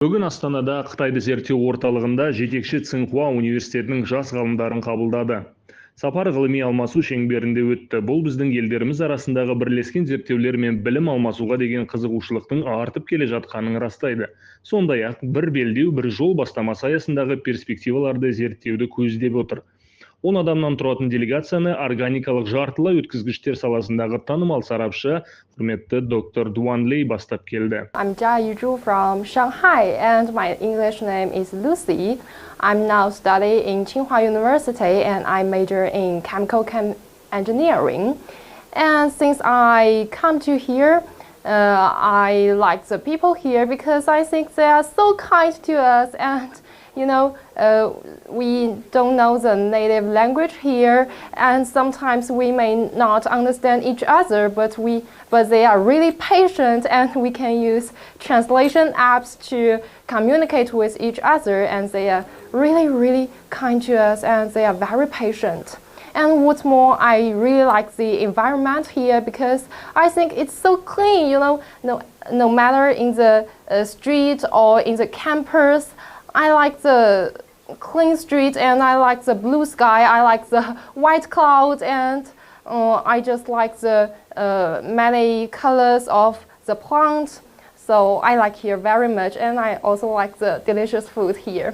Бүгін Астанада Қытайды зерттеу орталығында Жетекші Цинхуа Университетінің жас ғалымдарын қабылдады. Сапар ғылыми алмасу шеңберінде өтті. Бұл біздің елдеріміз арасындағы бірлескен зерттеулер мен білім алмасуға деген қызығушылықтың артып келе жатқанын растайды. Сондай-ақ бір белдеу, бір жол бастамасы аясындағы перспективаларды зерттеуді көздеп отыр. 10 адамнан тұратын делегацияны органикалық жартылай өткізгіштер саласындағы танымал сарапшы, құрметті доктор Дуан Лей бастап келді. I'm Jia from Shanghai and my English name is Lucy. I'm now studying in Tsinghua University and I major in chemical engineering. And since I come to here, I like the people here because I think they are so kind to us, and we don't know the native language here, and sometimes we may not understand each other, but they are really patient, and we can use translation apps to communicate with each other, and they are really, really kind to us, and they are very patient. And what's more, I really like the environment here because I think it's so clean, no matter in the street or in the campus. I like the clean street and I like the blue sky, I like the white clouds, and I just like the many colors of the plants. So I like here very much, and I also like the delicious food here.